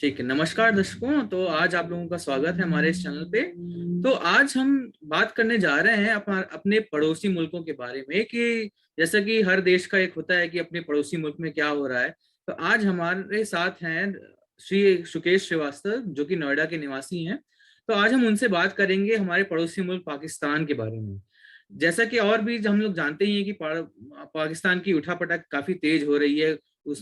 ठीक है। नमस्कार दर्शकों, तो आज आप लोगों का स्वागत है हमारे इस चैनल पे। तो आज हम बात करने जा रहे हैं अपने पड़ोसी मुल्कों के बारे में कि जैसा कि हर देश का एक होता है कि अपने पड़ोसी मुल्क में क्या हो रहा है। तो आज हमारे साथ हैं श्री सुकेश श्रीवास्तव, जो कि नोएडा के निवासी हैं। तो आज हम उनसे बात करेंगे हमारे पड़ोसी मुल्क पाकिस्तान के बारे में। जैसा कि और भी हम लोग जानते ही हैं कि पाकिस्तान की उठापटक काफी तेज हो रही है। उस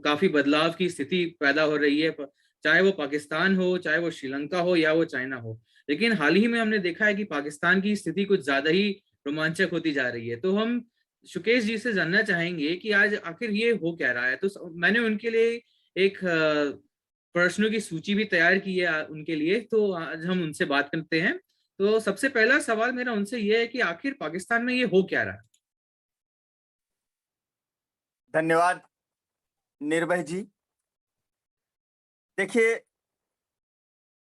काफी बदलाव की स्थिति पैदा हो रही है, चाहे वो पाकिस्तान हो, चाहे वो श्रीलंका हो, या वो चाइना हो। लेकिन हाल ही में हमने देखा है कि पाकिस्तान की स्थिति कुछ ज्यादा ही रोमांचक होती जा रही है। तो हम सुकेश जी से जानना चाहेंगे कि आज आखिर ये हो क्या रहा है। तो मैंने उनके लिए एक प्रश्नों की सूची भी तैयार की है उनके लिए। तो आज हम उनसे बात करते हैं। तो सबसे पहला सवाल मेरा उनसे ये है कि आखिर पाकिस्तान में ये हो क्या रहा है। धन्यवाद निर्भय जी। देखिए,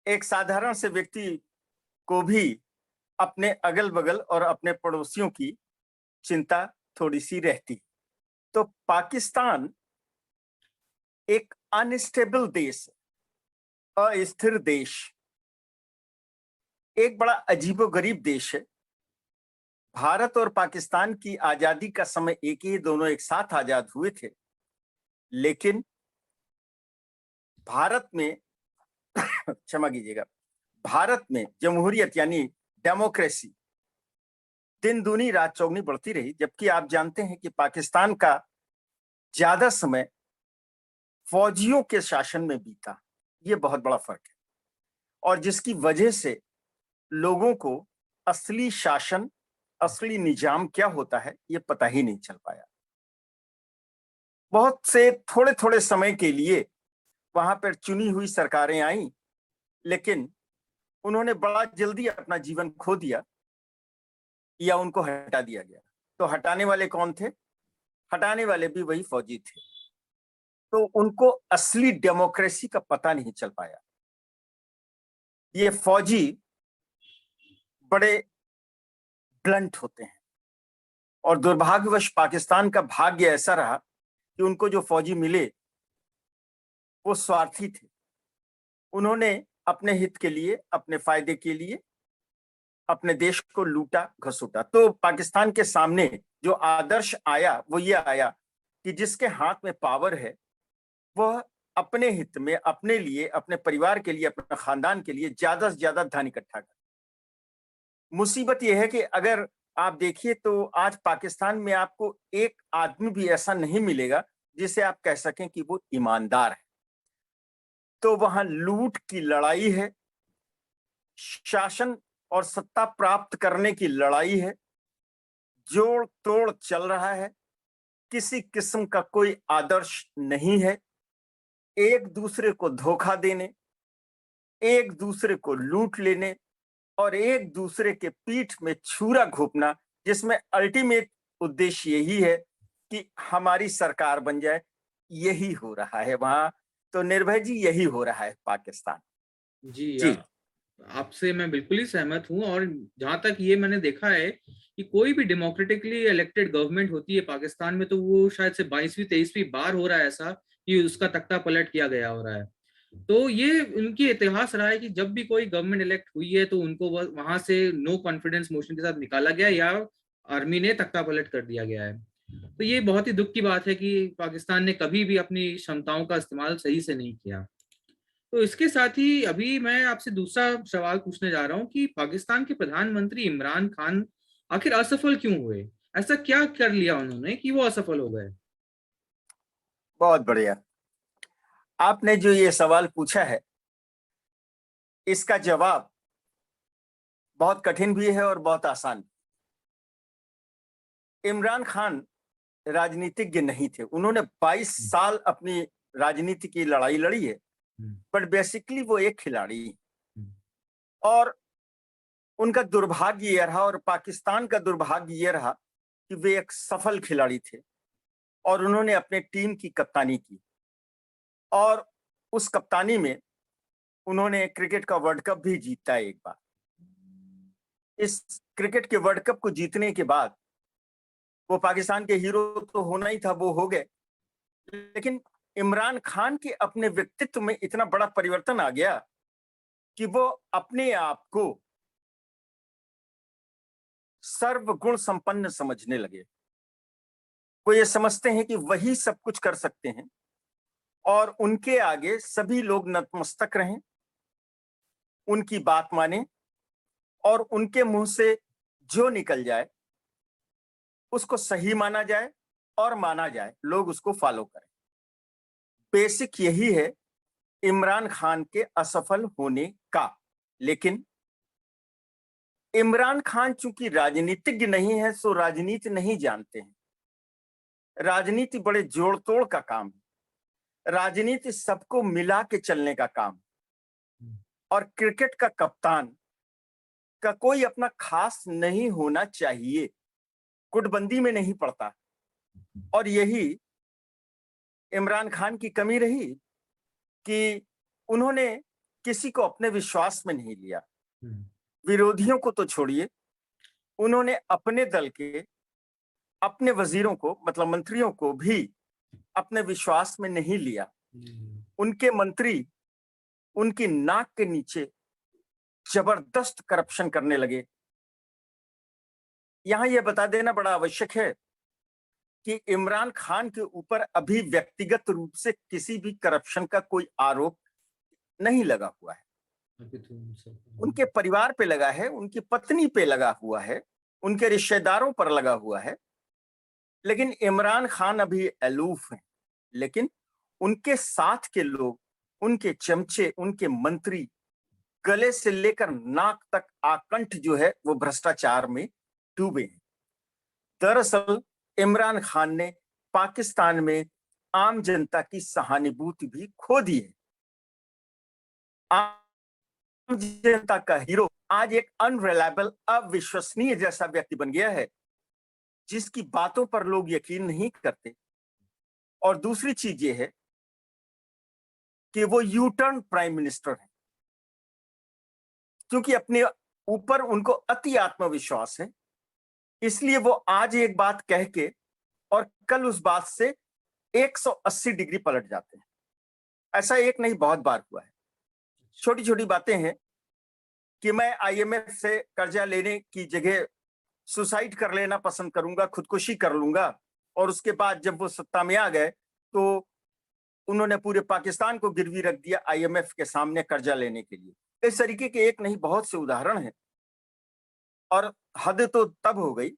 एक साधारण से व्यक्ति को भी अपने अगल बगल और अपने पड़ोसियों की चिंता थोड़ी सी रहती। तो पाकिस्तान एक अनस्टेबल देश, अस्थिर देश, एक बड़ा अजीबोगरीब देश है। भारत और पाकिस्तान की आजादी का समय एक ही, दोनों एक साथ आजाद हुए थे। लेकिन भारत में क्षमा कीजिएगा, भारत में जमहूरियत यानी डेमोक्रेसी दिन दूनी रात चौगनी बढ़ती रही, जबकि आप जानते हैं कि पाकिस्तान का ज्यादा समय फौजियों के शासन में बीता। ये बहुत बड़ा फर्क है, और जिसकी वजह से लोगों को असली शासन, असली निजाम क्या होता है, ये पता ही नहीं चल पाया। बहुत से थोड़े थोड़े समय के लिए वहां पर चुनी हुई सरकारें आईं, लेकिन उन्होंने बड़ा जल्दी अपना जीवन खो दिया या उनको हटा दिया गया। तो हटाने वाले कौन थे? हटाने वाले भी वही फौजी थे। तो उनको असली डेमोक्रेसी का पता नहीं चल पाया। ये फौजी बड़े ब्लंट होते हैं, और दुर्भाग्यवश पाकिस्तान का भाग्य ऐसा रहा कि उनको जो फौजी मिले वो स्वार्थी थे। उन्होंने अपने हित के लिए, अपने फायदे के लिए अपने देश को लूटा घसूटा। तो पाकिस्तान के सामने जो आदर्श आया वो ये आया कि जिसके हाथ में पावर है वह अपने हित में, अपने लिए, अपने परिवार के लिए, अपने खानदान के लिए ज्यादा से ज्यादा धन इकट्ठा करे। मुसीबत यह है कि अगर आप देखिए तो आज पाकिस्तान में आपको एक आदमी भी ऐसा नहीं मिलेगा जिसे आप कह सकें कि वो ईमानदार है। तो वहां लूट की लड़ाई है, शासन और सत्ता प्राप्त करने की लड़ाई है, जोड़ तोड़ चल रहा है। किसी किस्म का कोई आदर्श नहीं है। एक दूसरे को धोखा देने, एक दूसरे को लूट लेने और एक दूसरे के पीठ में छुरा घोंपना, जिसमें अल्टीमेट उद्देश्य यही है कि हमारी सरकार बन जाए, यही हो रहा है वहां। तो निर्भय जी, यही हो रहा है पाकिस्तान। जी, जी आपसे मैं बिल्कुल ही सहमत हूँ। और जहां तक ये मैंने देखा है कि कोई भी डेमोक्रेटिकली इलेक्टेड गवर्नमेंट होती है पाकिस्तान में, तो वो शायद से 22वीं 23वीं बार हो रहा है ऐसा कि उसका तख्ता पलट किया गया हो रहा है। तो ये उनकी इतिहास रहा है कि जब भी कोई गवर्नमेंट इलेक्ट हुई है तो उनको वहां से नो कॉन्फिडेंस मोशन के साथ निकाला गया, या आर्मी ने तख्ता पलट कर दिया गया है। तो ये बहुत ही दुख की बात है कि पाकिस्तान ने कभी भी अपनी क्षमताओं का इस्तेमाल सही से नहीं किया। तो इसके साथ ही अभी मैं आपसे दूसरा सवाल पूछने जा रहा हूँ कि पाकिस्तान के प्रधानमंत्री इमरान खान आखिर असफल क्यों हुए। ऐसा क्या कर लिया उन्होंने कि वो असफल हो गए। बहुत बढ़िया। आपने जो ये सवाल पूछा है, इसका जवाब बहुत कठिन भी है और बहुत आसान। इमरान खान राजनीतिज्ञ नहीं थे। उन्होंने 22 साल अपनी राजनीति की लड़ाई लड़ी है, बट बेसिकली वो एक खिलाड़ी। और उनका दुर्भाग्य यह रहा, और पाकिस्तान का दुर्भाग्य यह रहा कि वे एक सफल खिलाड़ी थे और उन्होंने अपने टीम की कप्तानी की। और उस कप्तानी में उन्होंने क्रिकेट का वर्ल्ड कप भी जीता एक बार। इस क्रिकेट के वर्ल्ड कप को जीतने के बाद वो पाकिस्तान के हीरो तो होना ही था, वो हो गए। लेकिन इमरान खान के अपने व्यक्तित्व में इतना बड़ा परिवर्तन आ गया कि वो अपने आप को सर्वगुण संपन्न समझने लगे। वो ये समझते हैं कि वही सब कुछ कर सकते हैं और उनके आगे सभी लोग नतमस्तक रहें, उनकी बात माने और उनके मुंह से जो निकल जाए उसको सही माना जाए और माना जाए, लोग उसको फॉलो करें। बेसिक यही है इमरान खान के असफल होने का। लेकिन इमरान खान चूंकि राजनीतिज्ञ नहीं है, सो राजनीति नहीं जानते हैं। राजनीति बड़े जोड़ तोड़ का काम है, राजनीति सबको मिला के चलने का काम है। और क्रिकेट का कप्तान का कोई अपना खास नहीं होना चाहिए, गुटबंदी में नहीं पड़ता। और यही इमरान खान की कमी रही कि उन्होंने किसी को अपने विश्वास में नहीं लिया। विरोधियों को तो छोड़िए, उन्होंने अपने दल के अपने वजीरों को, मतलब मंत्रियों को भी अपने विश्वास में नहीं लिया। उनके मंत्री उनकी नाक के नीचे जबरदस्त करप्शन करने लगे। यहां यह बता देना बड़ा आवश्यक है कि इमरान खान के ऊपर अभी व्यक्तिगत रूप से किसी भी करप्शन का कोई आरोप नहीं लगा हुआ है। उनके परिवार पे लगा है, उनकी पत्नी पे लगा हुआ है, उनके रिश्तेदारों पर लगा हुआ है। लेकिन इमरान खान अभी अलूफ हैं। लेकिन उनके साथ के लोग, उनके चमचे, उनके मंत्री गले से लेकर नाक तक आकंठ जो है वो भ्रष्टाचार में डूबे हैं। दरअसल इमरान खान ने पाकिस्तान में आम जनता की सहानुभूति भी खो दी है। आम जनता का हीरो आज एक अनरिलायबल, अविश्वसनीय जैसा व्यक्ति बन गया है, जिसकी बातों पर लोग यकीन नहीं करते। और दूसरी चीज ये है कि वो यू टर्न प्राइम मिनिस्टर है, क्योंकि अपने ऊपर उनको अति आत्मविश्वास है। इसलिए वो आज एक बात कह के और कल उस बात से 180 डिग्री पलट जाते हैं। ऐसा एक नहीं, बहुत बार हुआ है। छोटी छोटी बातें हैं कि मैं आईएमएफ से कर्जा लेने की जगह सुसाइड कर लेना पसंद करूंगा, खुदकुशी कर लूंगा। और उसके बाद जब वो सत्ता में आ गए तो उन्होंने पूरे पाकिस्तान को गिरवी रख दिया आईएमएफ के सामने कर्जा लेने के लिए। इस तरीके के एक नहीं, बहुत से उदाहरण हैं। और हद तो तब हो गई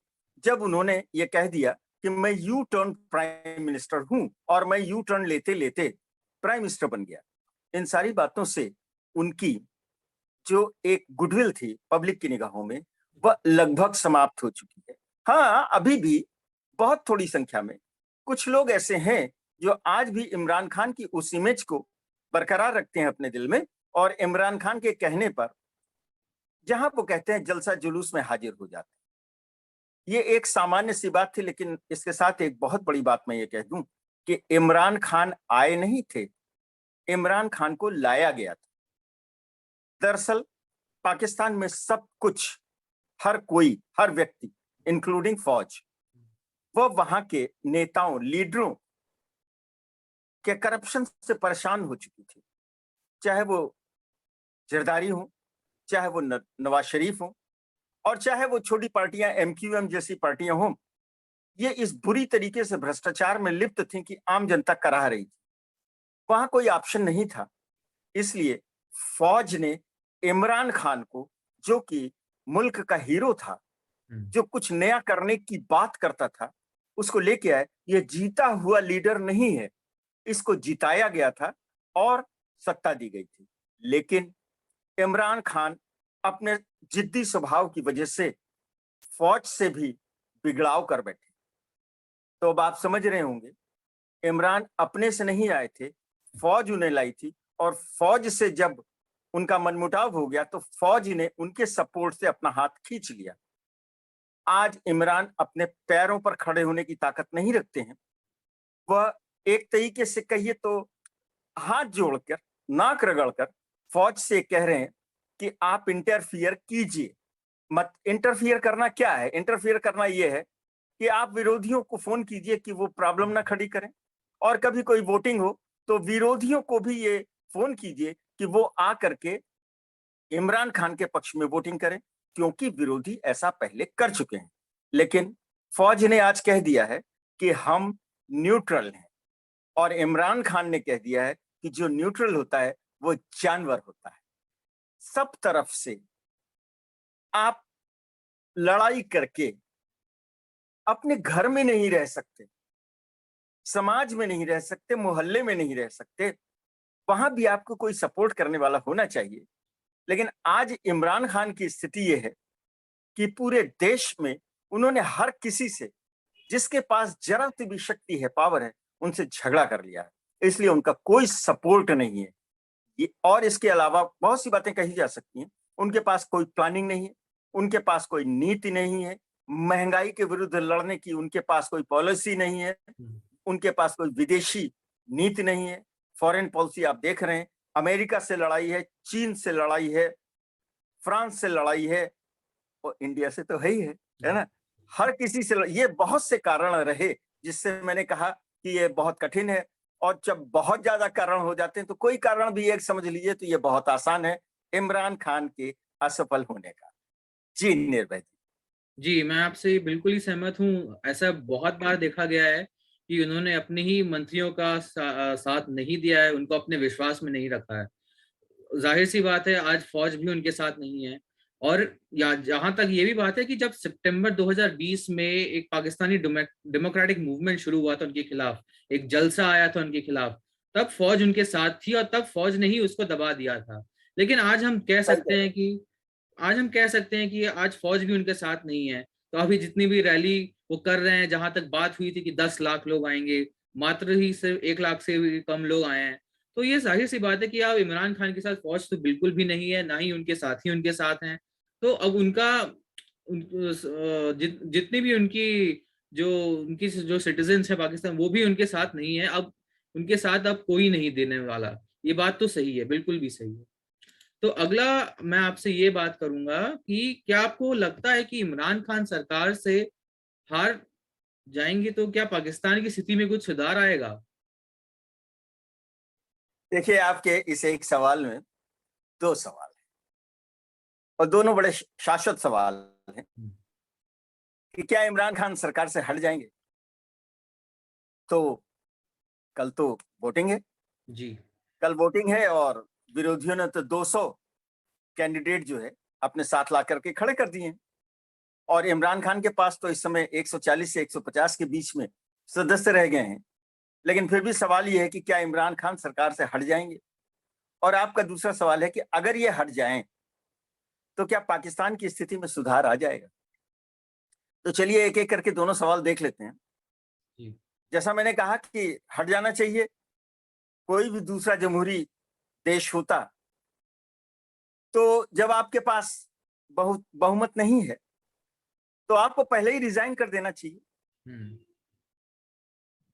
जब उन्होंने ये कह दिया कि मैं यू टर्न प्राइम मिनिस्टर हूं, और मैं यू टर्न लेते लेते प्राइम मिनिस्टर बन गया। इन सारी बातों से उनकी जो एक गुडविल थी पब्लिक की निगाहों में, वह लगभग समाप्त हो चुकी है। हाँ, अभी भी बहुत थोड़ी संख्या में कुछ लोग ऐसे हैं जो आज भी इमरान खान की उस इमेज को बरकरार रखते हैं अपने दिल में, और इमरान खान के कहने पर जहां वो कहते हैं जलसा जुलूस में हाजिर हो जाते हैं। ये एक सामान्य सी बात थी। लेकिन इसके साथ एक बहुत बड़ी बात मैं ये कह दूं कि इमरान खान आए नहीं थे, इमरान खान को लाया गया था। दरअसल पाकिस्तान में सब कुछ, हर कोई, हर व्यक्ति, इंक्लूडिंग फौज, वह वहां के नेताओं, लीडरों के करप्शन से परेशान हो चुकी थी। चाहे वो जरदारी हो, चाहे वो नवाज शरीफ हो, और चाहे वो छोटी पार्टियां एमक्यूएम जैसी पार्टियां हों। ये इस बुरी तरीके से भ्रष्टाचार में लिप्त थी कि आम जनता कराह रही थी। वहां कोई ऑप्शन नहीं था। इसलिए फौज ने इमरान खान को, जो कि मुल्क का हीरो था, जो कुछ नया करने की बात करता था, उसको लेके आए। ये जीता हुआ लीडर नहीं है, इसको जिताया गया था और सत्ता दी गई थी। लेकिन इमरान खान अपने जिद्दी स्वभाव की वजह से फौज से भी बिगड़ाव कर बैठे। तो अब आप समझ रहे होंगे, इमरान अपने से नहीं आए थे, फौज उन्हें लाई थी। और फौज से जब उनका मनमुटाव हो गया तो फौज ने उनके सपोर्ट से अपना हाथ खींच लिया। आज इमरान अपने पैरों पर खड़े होने की ताकत नहीं रखते हैं। वह एक तरीके से कहिए तो हाथ जोड़कर, नाक रगड़कर फौज से कह रहे हैं कि आप इंटरफियर कीजिए मत। इंटरफियर करना क्या है? इंटरफियर करना यह है कि आप विरोधियों को फोन कीजिए कि वो प्रॉब्लम ना खड़ी करें, और कभी कोई वोटिंग हो तो विरोधियों को भी ये फोन कीजिए कि वो आ करके इमरान खान के पक्ष में वोटिंग करें, क्योंकि विरोधी ऐसा पहले कर चुके हैं। लेकिन फौज ने आज कह दिया है कि हम न्यूट्रल हैं, और इमरान खान ने कह दिया है कि जो न्यूट्रल होता है वो जानवर होता है। सब तरफ से आप लड़ाई करके अपने घर में नहीं रह सकते, समाज में नहीं रह सकते, मोहल्ले में नहीं रह सकते, वहां भी आपको कोई सपोर्ट करने वाला होना चाहिए। लेकिन आज इमरान खान की स्थिति यह है कि पूरे देश में उन्होंने हर किसी से, जिसके पास जरा सी भी शक्ति है, पावर है, उनसे झगड़ा कर लिया है। इसलिए उनका कोई सपोर्ट नहीं है। और इसके अलावा बहुत सी बातें कही जा सकती हैं। उनके पास कोई प्लानिंग नहीं है, उनके पास कोई नीति नहीं है, महंगाई के विरुद्ध लड़ने की उनके पास कोई पॉलिसी नहीं है, उनके पास कोई विदेशी नीति नहीं है। फॉरेन पॉलिसी आप देख रहे हैं, अमेरिका से लड़ाई है, चीन से लड़ाई है, फ्रांस से लड़ाई है, और इंडिया से तो है ना। हर किसी से ये बहुत से कारण रहे जिससे मैंने कहा कि ये बहुत कठिन है। और जब बहुत ज्यादा कारण हो जाते हैं तो कोई कारण भी एक समझ लीजिए तो ये बहुत आसान है इमरान खान के असफल होने का। जी निर्भय जी। जी, मैं आपसे बिल्कुल ही सहमत हूँ। ऐसा बहुत बार देखा गया है कि उन्होंने अपने ही मंत्रियों का साथ नहीं दिया है, उनको अपने विश्वास में नहीं रखा है। जाहिर सी बात है, आज फौज भी उनके साथ नहीं है। और या जहां तक ये भी बात है कि जब सितंबर 2020 में एक पाकिस्तानी डेमोक्रेटिक मूवमेंट शुरू हुआ था उनके खिलाफ, एक जलसा आया था उनके खिलाफ, तब फौज उनके साथ थी और तब फौज ने ही उसको दबा दिया था। लेकिन आज आज फौज भी उनके साथ नहीं है। तो अभी जितनी भी रैली वो कर रहे हैं, जहां तक बात हुई थी कि 10 लाख लोग आएंगे, मात्र ही सिर्फ 1 लाख से भी कम लोग आए हैं। तो ये जाहिर सी बात है कि अब इमरान खान के साथ फौज तो बिल्कुल भी नहीं है, ना ही उनके साथी उनके साथ हैं। तो अब जितनी भी उनकी जो सिटीजन्स है पाकिस्तान, वो भी उनके साथ नहीं है। अब उनके साथ अब कोई नहीं देने वाला। ये बात तो सही है, बिल्कुल भी सही है। तो अगला मैं आपसे ये बात करूंगा कि क्या आपको लगता है कि इमरान खान सरकार से हार जाएंगे तो क्या पाकिस्तान की स्थिति में कुछ सुधार आएगा? देखिए, आपके इस एक सवाल में दो सवाल है, और दोनों बड़े शाश्वत सवाल हैं कि क्या इमरान खान सरकार से हट जाएंगे। तो कल तो वोटिंग है, जी। कल वोटिंग है, और विरोधियों ने तो 200 कैंडिडेट जो है अपने साथ ला करके खड़े कर दिए हैं। और इमरान खान के पास तो इस समय 140 से 150 के बीच में सदस्य रह गए हैं। लेकिन फिर भी सवाल ये है कि क्या इमरान खान सरकार से हट जाएंगे। और आपका दूसरा सवाल है कि अगर ये हट जाएं तो क्या पाकिस्तान की स्थिति में सुधार आ जाएगा। तो चलिए एक एक करके दोनों सवाल देख लेते हैं। जी। जैसा मैंने कहा कि हट जाना चाहिए, कोई भी दूसरा जमहूरी देश होता तो जब आपके पास बहुमत नहीं है तो आपको पहले ही रिजाइन कर देना चाहिए। हम्म।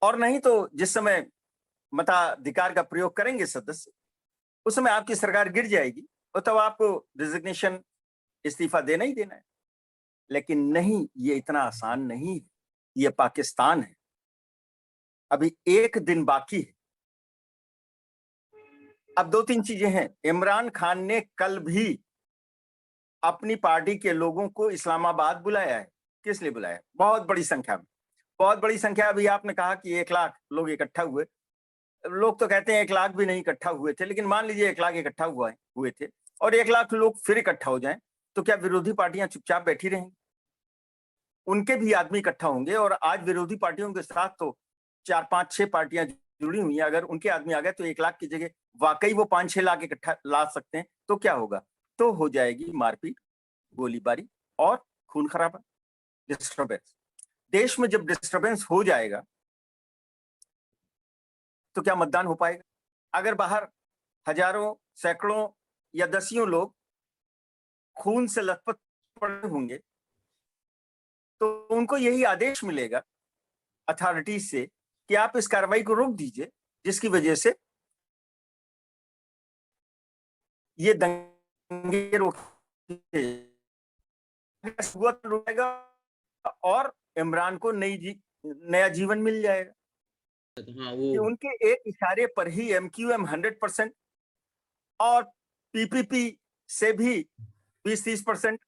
और नहीं तो जिस समय मताधिकार का प्रयोग करेंगे सदस्य, उस समय आपकी सरकार गिर जाएगी, और तब आपको रिजिग्नेशन, इस्तीफा देना ही देना है। लेकिन नहीं, ये इतना आसान नहीं है। ये पाकिस्तान है, अभी एक दिन बाकी है। अब दो तीन चीजें हैं। इमरान खान ने कल भी अपनी पार्टी के लोगों को इस्लामाबाद बुलाया है। किस लिए बुलाया है? बहुत बड़ी संख्या में, बहुत बड़ी संख्या। अभी आपने कहा कि 1 लाख लोग इकट्ठा हुए। लोग तो कहते हैं 1 लाख भी नहीं इकट्ठा हुए थे, लेकिन मान लीजिए 1 लाख इकट्ठा हुए थे, और 1 लाख लोग फिर इकट्ठा हो जाएं, तो क्या विरोधी पार्टियां चुपचाप बैठी रहेंगी? उनके भी आदमी इकट्ठा होंगे। और आज विरोधी पार्टियों के साथ तो 4 5 6 पार्टियां जुड़ी हुई हैं। अगर उनके आदमी आ गए तो 1 लाख की जगह वाकई वो 5 6 लाख इकट्ठा ला सकते हैं। तो क्या होगा? तो हो जाएगी मारपीट, गोलीबारी और खून खराबा, डिस्टर्बेंस। देश में जब डिस्टर्बेंस हो जाएगा तो क्या मतदान हो पाएगा? अगर बाहर हजारों, सैकड़ों या दसियों लोग खून से लथपथ पड़े होंगे तो उनको यही आदेश मिलेगा अथॉरिटी से कि आप इस कार्रवाई को रोक दीजिए, जिसकी वजह से ये दंगे रोके रुकेगा और इमरान को नया जीवन मिल जाएगा। हाँ वो कि उनके एक इशारे पर ही एमक्यूएम 100% और पीपीपी से भी 20-30%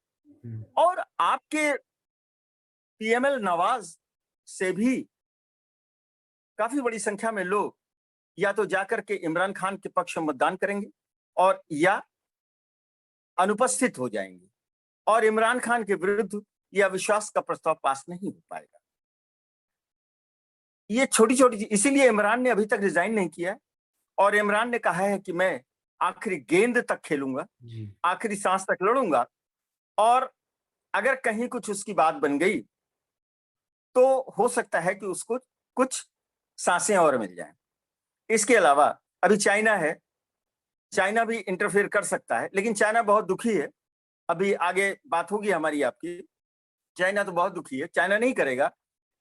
और आपके पीएमएल नवाज से भी काफी बड़ी संख्या में लोग या तो जाकर के इमरान खान के पक्ष में मतदान करेंगे और या अनुपस्थित हो जाएंगे और इमरान खान के विरुद्ध यह अविश्वास का प्रस्ताव पास नहीं हो पाएगा। ये छोटी छोटी, इसीलिए इमरान ने अभी तक रिजाइन नहीं किया और इमरान ने कहा है कि मैं आखिरी गेंद तक खेलूंगा, आखिरी सांस तक लड़ूंगा और अगर कहीं कुछ उसकी बात बन गई तो हो सकता है कि उसको कुछ सांसें और मिल जाएं। इसके अलावा अभी चाइना है, चाइना भी इंटरफेयर कर सकता है, लेकिन चाइना बहुत दुखी है। अभी आगे बात होगी हमारी आपकी। चाइना तो बहुत दुखी है, चाइना नहीं करेगा,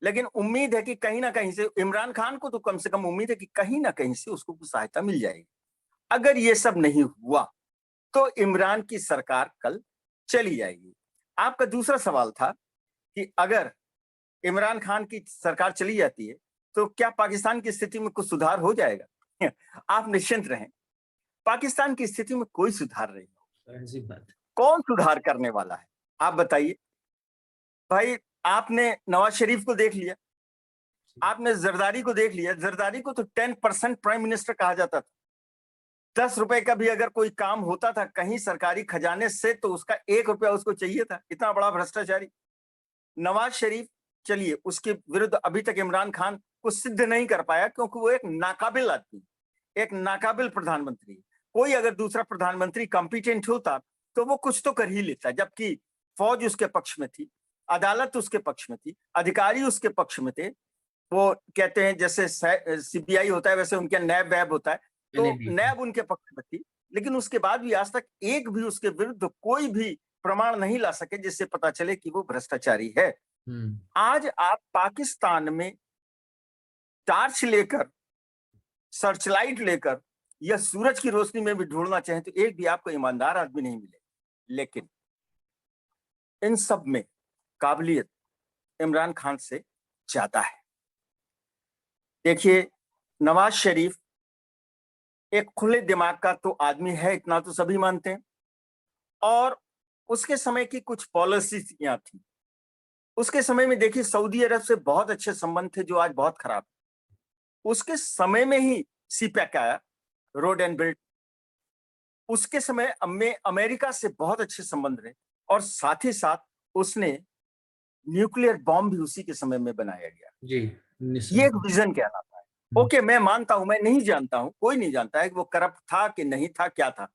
लेकिन उम्मीद है कि कहीं ना कहीं से इमरान खान को तो कम से कम उम्मीद है कि कहीं ना कहीं से उसको कुछ सहायता मिल जाएगी। अगर ये सब नहीं हुआ तो इमरान की सरकार कल चली जाएगी। आपका दूसरा सवाल था कि अगर इमरान खान की सरकार चली जाती है तो क्या पाकिस्तान की स्थिति में कुछ सुधार हो जाएगा? आप निश्चिंत रहें, पाकिस्तान की स्थिति में कोई सुधार नहीं होगा। कौन सुधार करने वाला है आप बताइए? भाई आपने नवाज शरीफ को देख लिया, आपने जरदारी को देख लिया। जरदारी को तो 10% प्राइम मिनिस्टर कहा जाता था। 10 रुपए का भी अगर कोई काम होता था कहीं सरकारी खजाने से तो उसका 1 रुपया उसको चाहिए था। इतना बड़ा भ्रष्टाचारी नवाज शरीफ। चलिए, उसके विरुद्ध अभी तक इमरान खान को सिद्ध नहीं कर पाया क्योंकि वो एक नाकाबिल आदमी, एक नाकाबिल प्रधानमंत्री। कोई अगर दूसरा प्रधानमंत्री कॉम्पिटेंट होता तो वो कुछ तो कर ही लेता, जबकि फौज उसके पक्ष में थी, अदालत उसके पक्ष में थी, अधिकारी उसके पक्ष में थे। वो कहते हैं जैसे सीबीआई होता है वैसे उनके नैब वैब होता है, तो नैब उनके पक्ष में थी, लेकिन उसके बाद भी आज तक एक भी उसके विरुद्ध कोई भी प्रमाण नहीं ला सके जिससे पता चले कि वो भ्रष्टाचारी है। आज आप पाकिस्तान में टार्च लेकर, सर्चलाइट लेकर या सूरज की रोशनी में भी ढूंढना चाहें तो एक भी आपको ईमानदार आदमी नहीं मिले। लेकिन इन सब में काबिलियत इमरान खान से ज्यादा है। देखिए, नवाज शरीफ एक खुले दिमाग का तो आदमी है, इतना तो सभी मानते हैं, और उसके समय की कुछ पॉलिसियां थी। उसके समय में देखिए सऊदी अरब से बहुत अच्छे संबंध थे जो आज बहुत खराब। उसके समय में ही सीपैक आया, रोड एंड बिल्ड। उसके समय में अमेरिका से बहुत अच्छे संबंध रहे और साथ ही साथ उसने न्यूक्लियर बॉम्ब भी उसी के समय में बनाया गया जी। ये एक विजन कहलाता है। ओके, मैं मानता हूं, मैं नहीं जानता हूं, कोई नहीं जानता है कि वो करप्ट था कि नहीं था, क्या था।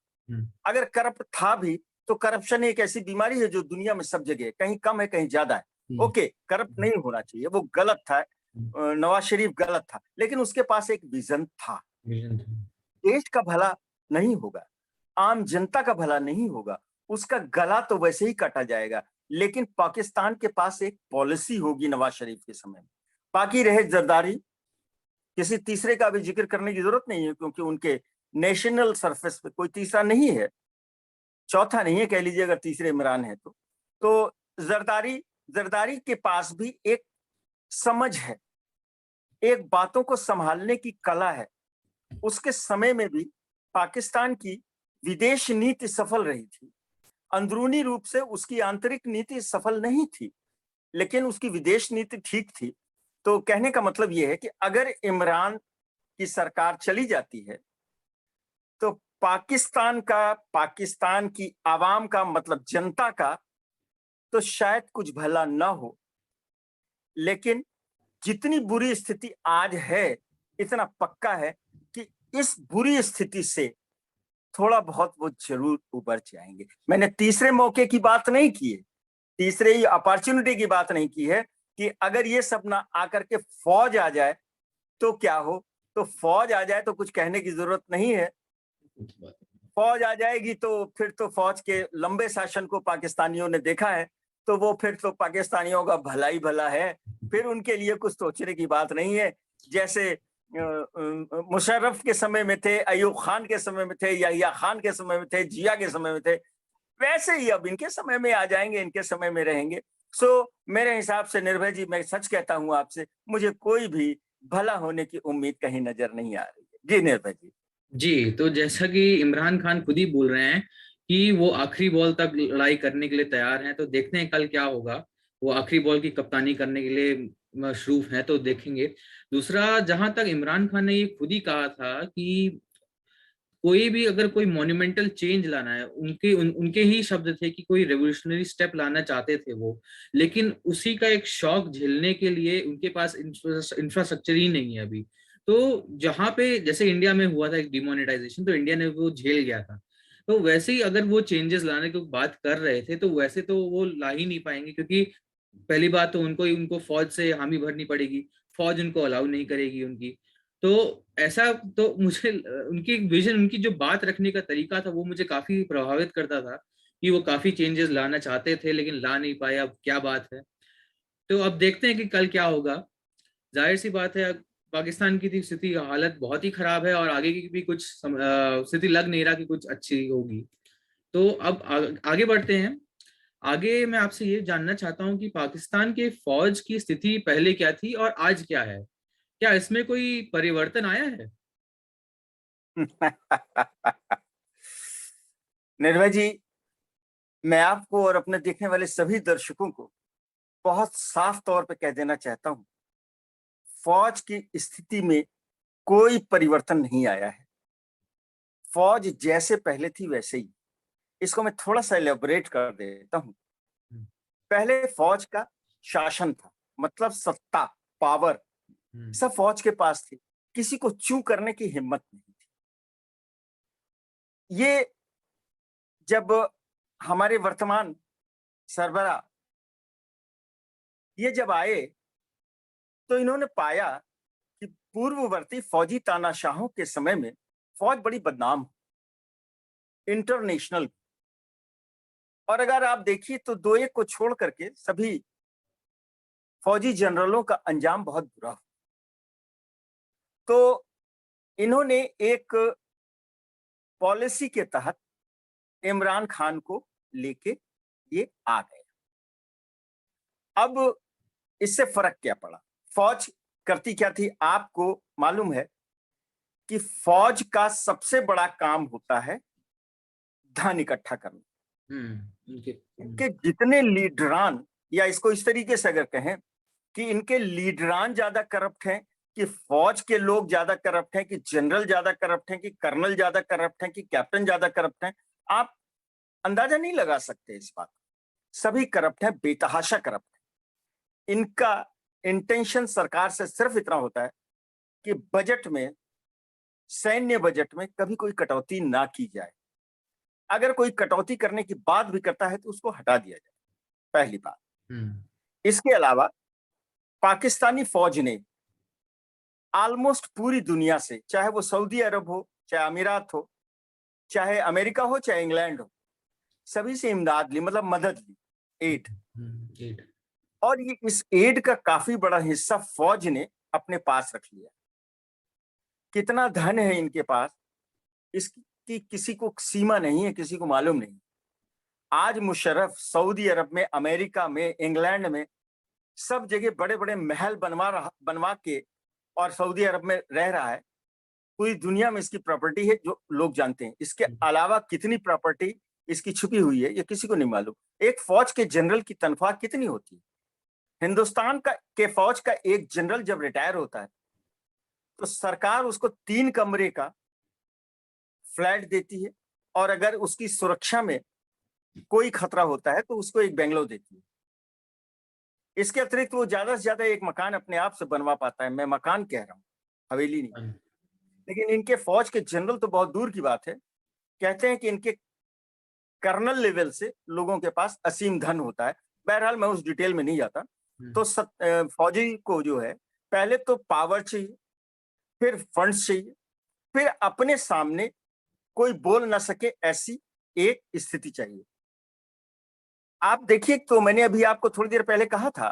अगर करप्ट था भी तो करप्शन एक ऐसी बीमारी है जो दुनिया में सब जगह, कहीं कम है कहीं ज्यादा है। ओके, करप्ट नहीं होना चाहिए, वो गलत था, नवाज शरीफ गलत था, लेकिन उसके पास एक विजन था। देश का भला नहीं होगा, आम जनता का भला नहीं होगा, उसका गला तो वैसे ही काटा जाएगा, लेकिन पाकिस्तान के पास एक पॉलिसी होगी नवाज शरीफ के समय में। बाकी रहे जरदारी, किसी तीसरे का भी जिक्र करने की जरूरत नहीं है क्योंकि उनके नेशनल सरफेस पे कोई तीसरा नहीं है, चौथा नहीं है कह लीजिए अगर तीसरे इमरान है तो जरदारी के पास भी एक समझ है, एक बातों को संभालने की कला है। उसके समय में भी पाकिस्तान की विदेश नीति सफल रही थी, अंदरूनी रूप से उसकी आंतरिक नीति सफल नहीं थी, लेकिन उसकी विदेश नीति ठीक थी। तो कहने का मतलब यह है कि अगर इमरान की सरकार चली जाती है तो पाकिस्तान की आवाम का, मतलब जनता का तो शायद कुछ भला ना हो, लेकिन जितनी बुरी स्थिति आज है इतना पक्का है कि इस बुरी स्थिति से थोड़ा बहुत वो जरूर उबर जाएंगे। मैंने तीसरे मौके की बात नहीं की है, तीसरे ही अपॉर्चुनिटी की बात नहीं की है कि अगर ये सब ना आकर के फौज आ जाए तो क्या हो। तो फौज आ जाए तो कुछ कहने की जरूरत नहीं है, फौज आ जाएगी तो फिर तो फौज के लंबे शासन को पाकिस्तानियों ने देखा है, तो वो फिर तो पाकिस्तानियों का भला ही भला है, फिर उनके लिए कुछ सोचने की बात नहीं है। जैसे मुशर्रफ के समय में थे, अयूब खान के समय में थे, याहिया खान के समय में थे, जिया के समय में थे, वैसे ही अब इनके समय में आ जाएंगे, इनके समय में रहेंगे। सो मेरे हिसाब से निर्भय जी, मैं सच कहता हूं आपसे, मुझे कोई भी भला होने की उम्मीद कहीं नजर नहीं आ रही है। जी निर्भय जी। जी, तो जैसा कि इमरान खान खुद ही बोल रहे हैं कि वो आखिरी बॉल तक लड़ाई करने के लिए तैयार हैं, तो देखते हैं कल क्या होगा। वो आखिरी बॉल की कप्तानी करने के लिए मशरूफ हैं, तो देखेंगे। दूसरा, जहां तक इमरान खान ने ये खुद ही कहा था कि कोई भी अगर कोई मॉन्यूमेंटल चेंज लाना है, उनके ही शब्द थे कि कोई रेवोल्यूशनरी स्टेप लाना चाहते थे वो, लेकिन उसी का एक शॉक झेलने के लिए उनके पास इंफ्रास्ट्रक्चर ही नहीं है अभी। तो जहां पे जैसे इंडिया में हुआ था एक डिमोनेटाइजेशन, तो इंडिया ने वो झेल गया था। तो वैसे ही अगर वो चेंजेस लाने की बात कर रहे थे, तो वैसे तो वो ला ही नहीं पाएंगे, क्योंकि पहली बात तो उनको फौज से हामी भरनी पड़ेगी। फौज उनको अलाउ नहीं करेगी उनकी। तो ऐसा, तो मुझे उनकी विजन, उनकी जो बात रखने का तरीका था, वो मुझे काफी प्रभावित करता था कि वो काफी चेंजेस लाना चाहते थे लेकिन ला नहीं पाए। अब क्या बात है, तो अब देखते हैं कि कल क्या होगा। जाहिर सी बात है, पाकिस्तान की स्थिति, हालत बहुत ही खराब है, और आगे की भी कुछ स्थिति लग नहीं रहा कि कुछ अच्छी होगी। तो अब आगे बढ़ते हैं। आगे मैं आपसे ये जानना चाहता हूँ कि पाकिस्तान के फौज की स्थिति पहले क्या थी और आज क्या है। क्या इसमें कोई परिवर्तन आया है? निर्भय जी, मैं आपको और अपने देखने वाले सभी दर्शकों को बहुत साफ तौर पे कह देना चाहता हूं, फौज की स्थिति में कोई परिवर्तन नहीं आया है। फौज जैसे पहले थी वैसे ही। इसको मैं थोड़ा सा एलेबोरेट कर देता हूं। हम्म। पहले फौज का शासन था, मतलब सत्ता, पावर, हम्म। सब फौज के पास थी। किसी को चू करने की हिम्मत नहीं थी। ये जब हमारे वर्तमान सरबराह ये जब आए, तो इन्होंने पाया कि पूर्ववर्ती फौजी तानाशाहों के समय में फौज बड़ी बदनाम, इंटरनेशनल। और अगर आप देखिए तो दो एक को छोड़ करके सभी फौजी जनरलों का अंजाम बहुत बुरा हो। तो इन्होंने एक पॉलिसी के तहत इमरान खान को लेके ये आ गए। अब इससे फर्क क्या पड़ा? फौज करती क्या थी आपको मालूम है कि फौज का सबसे बड़ा काम होता है धन इकट्ठा करना। इनके जितने लीडरान, या इसको इस तरीके से अगर कहें कि इनके लीडरान ज्यादा करप्ट हैं, कि फौज के लोग ज्यादा करप्ट हैं, कि जनरल ज्यादा करप्ट हैं, कि कर्नल ज्यादा करप्ट हैं, कि कैप्टन ज्यादा करप्ट हैं, आप अंदाजा नहीं लगा सकते इस बात। सभी करप्ट है, बेतहाशा करप्ट है। इनका इंटेंशन सरकार से सिर्फ इतना होता है कि बजट में, सैन्य बजट में कभी कोई कटौती ना की जाए। अगर कोई कटौती करने की बात भी करता है तो उसको हटा दिया जाए, पहली बात। इसके अलावा पाकिस्तानी फौज ने ऑलमोस्ट पूरी दुनिया से, चाहे वो सऊदी अरब हो, चाहे अमीरात हो, चाहे अमेरिका हो, चाहे इंग्लैंड हो, सभी से इमदाद ली, मतलब मदद ली, एड। और ये इस एड का काफी बड़ा हिस्सा फौज ने अपने पास रख लिया। कितना धन है इनके पास, इसकी किसी को सीमा नहीं है, किसी को मालूम नहीं। आज मुशर्रफ सऊदी अरब में, अमेरिका में, इंग्लैंड में, सब जगह बड़े बड़े महल बनवा के और सऊदी अरब में रह रहा है। पूरी दुनिया में इसकी प्रॉपर्टी है जो लोग जानते हैं। इसके अलावा कितनी प्रॉपर्टी इसकी छुपी हुई है ये किसी को नहीं मालूम। एक फौज के जनरल की तनख्वाह कितनी होती है? हिंदुस्तान के फौज का एक जनरल जब रिटायर होता है तो सरकार उसको 3 कमरे का फ्लैट देती है, और अगर उसकी सुरक्षा में कोई खतरा होता है तो उसको एक बेंगलो देती है। इसके अतिरिक्त वो ज्यादा से ज्यादा एक मकान अपने आप से बनवा पाता है। मैं मकान कह रहा हूँ, हवेली नहीं। लेकिन इनके फौज के जनरल तो बहुत दूर की बात है। कहते हैं कि इनके कर्नल लेवल से लोगों के पास असीम धन होता है। बहरहाल मैं उस डिटेल में नहीं जाता। तो फौजी को जो है, पहले तो पावर चाहिए, फिर फंड्स चाहिए, फिर अपने सामने कोई बोल ना सके ऐसी एक स्थिति चाहिए। आप देखिए, तो मैंने अभी आपको थोड़ी देर पहले कहा था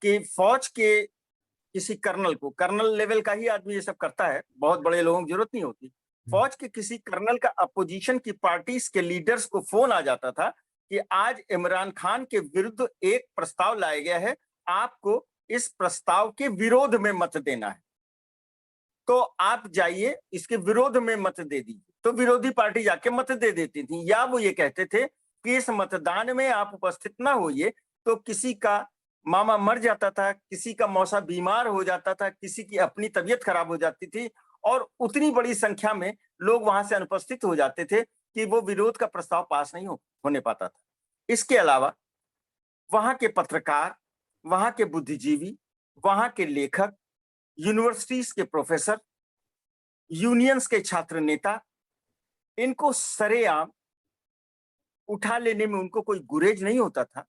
कि फौज के किसी कर्नल को, कर्नल लेवल का ही आदमी ये सब करता है, बहुत बड़े लोगों की जरूरत नहीं होती। फौज के किसी कर्नल का अपोजिशन की पार्टीज के लीडर्स को फोन आ जाता था कि आज इमरान खान के विरुद्ध एक प्रस्ताव लाया गया है, आपको इस प्रस्ताव के विरोध में मत देना है, तो आप जाइए इसके विरोध में मत दे दीजिए। तो विरोधी पार्टी जाके मत दे देती थी, या वो ये कहते थे कि इस मतदान में आप उपस्थित ना होइए तो किसी का मामा मर जाता था, किसी का मौसा बीमार हो जाता था, किसी की अपनी तबीयत खराब हो जाती थी, और उतनी बड़ी संख्या में लोग वहां से अनुपस्थित हो जाते थे कि वो विरोध का प्रस्ताव पास नहीं होने पाता था। इसके अलावा वहां के पत्रकार, वहां के बुद्धिजीवी, वहां के लेखक, यूनिवर्सिटीज के प्रोफेसर, यूनियंस के छात्र नेता, इनको सरेआम उठा लेने में उनको कोई गुरेज नहीं होता था।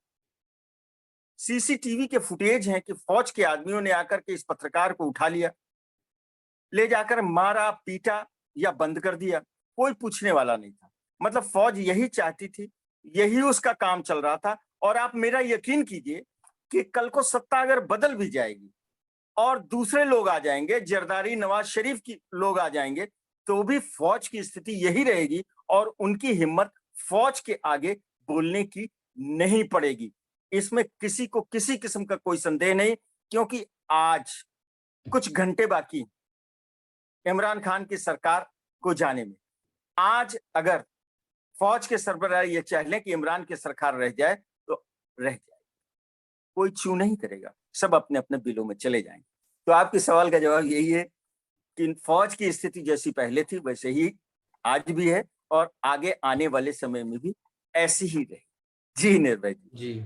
सीसीटीवी के फुटेज हैं कि फौज के आदमियों ने आकर के इस पत्रकार को उठा लिया, ले जाकर मारा, पीटा या बंद कर दिया, कोई पूछने वाला नहीं था। मतलब फौज यही चाहती थी, यही उसका काम चल रहा था। और आप मेरा यकीन कीजिए कि कल को सत्ता अगर बदल भी जाएगी और दूसरे लोग आ जाएंगे, जरदारी, नवाज शरीफ की लोग आ जाएंगे, तो भी फौज की स्थिति यही रहेगी और उनकी हिम्मत फौज के आगे बोलने की नहीं पड़ेगी। इसमें किसी को किसी किस्म का कोई संदेह नहीं, क्योंकि आज कुछ घंटे बाकी इमरान खान की सरकार को जाने में। आज अगर फौज के सरबराह ये चाह लें कि इमरान की सरकार रह जाए तो रह जाए, कोई छू नहीं करेगा, सब अपने अपने बिलों में चले जाएंगे। तो आपके सवाल का जवाब यही है कि फौज की स्थिति जैसी पहले थी वैसे ही आज भी है और आगे आने वाले समय में भी ऐसी ही रहेगी। जी निर्भय जी। जी